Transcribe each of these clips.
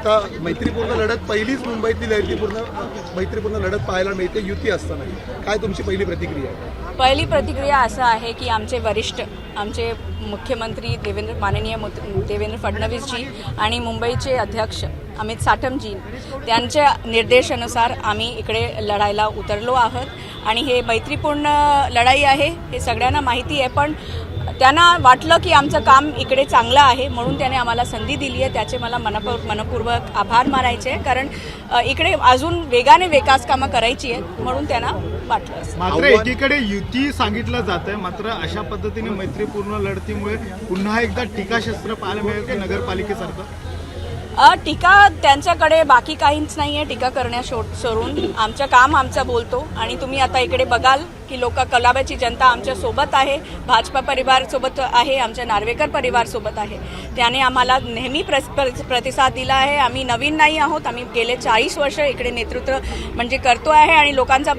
आता मैत्रीपूर्ण लढत पहिलीच मुंबईतली मैत्रीपूर्ण लढत पाहायला मिळते युती असताना. काय तुमची पहिली प्रतिक्रिया आहे? पहिली प्रतिक्रिया असं आहे की आमचे वरिष्ठ, आमचे मुख्यमंत्री माननीय देवेंद्र फडणवीसजी आणि मुंबईचे अध्यक्ष अमित साटमजी त्यांच्या निर्देशानुसार आम्ही इकडे लढायला उतरलो आहोत आणि हे मैत्रीपूर्ण लढाई आहे हे सगळ्यांना माहिती आहे. पण त्यांना वाटलं की आमचं काम इकडे चांगलं आहे म्हणून त्याने आम्हाला संधी दिली आहे. त्याचे मला मनपूर्वक आभार मानायचे आहे, कारण इकडे अजून वेगाने विकास कामं करायची आहेत म्हणून त्यांना वाटलं. मात्र एकीकडे युती सांगितलं जात आहे, मात्र अशा पद्धतीने मैत्रीपूर्ण लढतीमुळे पुन्हा एकदा टीकाशस्त्र पाहायला मिळेल की नगरपालिकेसारखं? टीका त्यांच्याकडे बाकी काहीच नाही आहे. टीका करण्या सोडून आमचं काम आमचं बोलतो आणि तुम्ही आता इकडे बघाल की कोलाबाची जनता आमच्या सोबत आहे, भाजपा परिवार सोबत आहे, आमच्या नार्वेकर परिवार सोबत आहे. त्याने आम्हाला नेहमी प्रतिसाद दिला आहे. आम्ही नवीन नाही आहोत, आम्ही गेले 40 वर्ष इकडे नेतृत्व म्हणजे करतो आहे आणि लोकांचा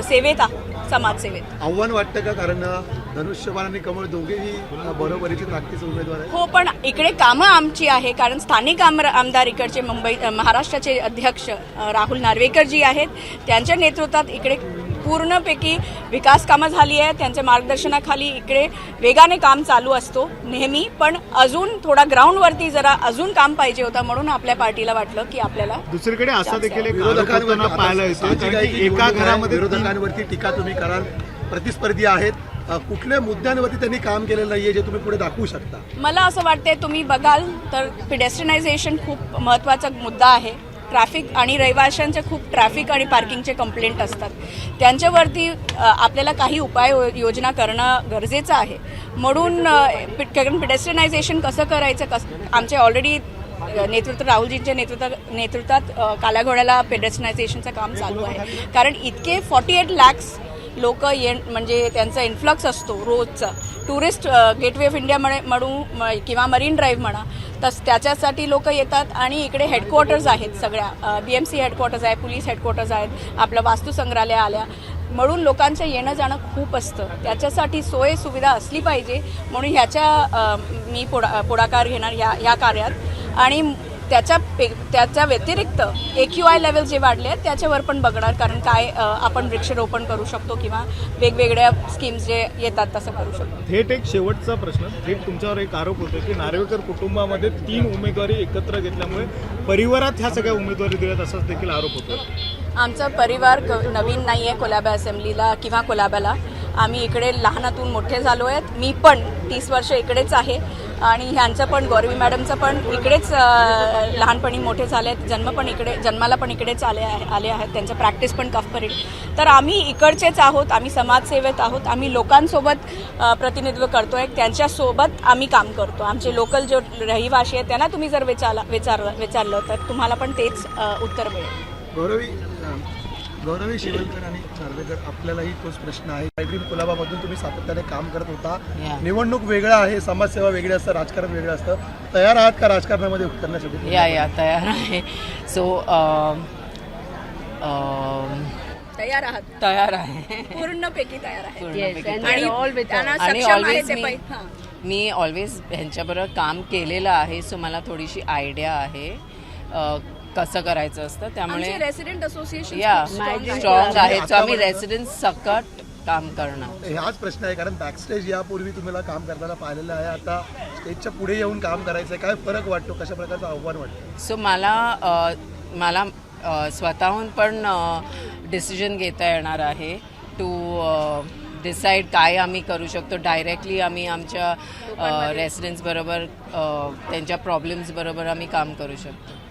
सेवेत समाजसेवेत. आव्हान वाटतं का, कारण धनुष्यबाण आणि कमळ दोघेही बरोबरीचे ताकदीचे उमेदवार आहेत? हो, पण इकडे कामं आमची आहे, कारण स्थानिक आमदार इकडचे महाराष्ट्राचे अध्यक्ष राहुल नार्वेकरजी आहेत. त्यांच्या नेतृत्वात इकडे पूर्णपैकी विकास कामं झाली आहे. त्यांच्या मार्गदर्शनाखाली इकडे वेगाने काम चालू असतो नेहमी, पण अजून थोडा ग्राउंडवरती जरा अजून काम पाहिजे होतं म्हणून आपल्या पार्टीला वाटलं की आपल्याला. दुसरीकडे असा देखील एक आरोप होताना पाहायला येतो की एका घरामध्ये विरोधकांवरती टीका तुम्ही कराल, प्रतिस्पर्धी आहेत, कुठल्या मुद्द्यांवरती त्यांनी काम केलेलं नाहीये जे तुम्ही पुढे दाखवू शकता? मला असं वाटतंय तुम्ही बघाल तर पेडेस्ट्रियनायझेशन खूप महत्त्वाचा मुद्दा आहे. ट्रॅफिक आणि रहिवाशांचे खूप ट्रॅफिक आणि पार्किंगचे कंप्लेंट असतात, त्यांच्यावरती आपल्याला काही उपाययोजना करणं गरजेचं आहे. म्हणून पेडेस्ट्रियनायझेशन कसं करायचं, आमचे ऑलरेडी राहुलजींच्या नेतृत्वात काल्या घोड्याला पेडेस्ट्रियनायझेशनचं काम चालू आहे. कारण इतके 48 लाख लोक म्हणजे त्यांचा इन्फ्लक्स असतो रोजचा. टुरिस्ट गेटवे ऑफ इंडिया म्हणू किंवा मरीन ड्राईव्ह म्हणा, तस त्याच्यासाठी लोक येतात आणि इकडे हेडक्वार्टर्स आहेत, सगळ्या BMC हेडक्वार्टर्स आहे, पोलीस हेडक्वार्टर्स आहेत, आपलं वास्तुसंग्रहालय आल्या म्हणून लोकांचं येणं जाणं खूप असतं. त्याच्यासाठी सोय सुविधा असली पाहिजे म्हणून ह्याच्या मी पुढाकार घेणार ह्या कार्यात. आणि त्याच्या व्यतिरिक्त AQI लेवल जे वाढले आहेत त्याच्यावर पण बघणार, कारण काय आपण वृक्षारोपण करू शकतो किंवा वेगवेगळ्या स्कीम्स जे येतात तसं करू शकतो. थेट एक शेवटचा प्रश्न, थेट तुमच्यावर एक आरोप होतो की नार्वेकर कुटुंबामध्ये 3 उमेदवारी एकत्र घेतल्यामुळे परिवारात ह्या सगळ्या उमेदवारी दिल्यात असाच देखील आरोप होतो. आमचा परिवार नवीन नाही आहे कोलाबा असेंब्लीला किंवा कोलाबाला. आम्ही इकडे लहानातून मोठे झालो आहेत. मी पण 30 वर्ष इकडेच आहे आणि ह्यांचं पण गौरवी मॅडमचं पण इकडेच लहानपणी मोठे झाले आहेत. जन्माला पण इकडेच आले आहेत. त्यांचं प्रॅक्टिस पण कफपरेड. तर आम्ही इकडचेच आहोत, आम्ही समाजसेवेत आहोत, आम्ही लोकांसोबत प्रतिनिधित्व करतो आहे, त्यांच्यासोबत आम्ही काम करतो. आमचे लोकल जो रहिवाशी आहेत त्यांना तुम्ही जर विचारलं तर तुम्हाला पण तेच उत्तर मिळेल. गौरवी शिवलकर आणि नार्वेकर, आपल्यालाही तोच प्रश्न आहे. मैत्री कुलाबामधून तुम्ही सातत्याने काम करत होता. निवडणूक वेगळं आहे, समाजसेवा वेगळी असतं, राजकारण वेगळं असतं. तयार आहात का राजकारणामध्ये उतरण्यासाठी? या तयार आहे. तयार आहे पूर्णपैकी तयार आहे. मी ऑलवेज ह्यांच्याबरोबर काम केलेलं आहे, सो मला थोडीशी आयडिया आहे कसं करायचं असतं. त्यामुळे रेसिडेंट असोसिएशन स्ट्रॉंग आहे, सो आम्ही रेसिडेंट सकट काम करणार. हाच प्रश्न आहे, कारण बॅकस्टेज यापूर्वी तुम्हाला काम करताना पाहिलेलं आहे, आता स्टेजच्या पुढे येऊन काम करायचं आहे. काय फरक वाटतो, कशा प्रकारचं आव्हान वाटतं? सो मला स्वतःहून पण डिसिजन घेता येणार आहे टू डिसाईड काय आम्ही करू शकतो. डायरेक्टली आम्ही आमच्या रेसिडेंट्स बरोबर त्यांच्या प्रॉब्लेम्स बरोबर आम्ही काम करू शकतो.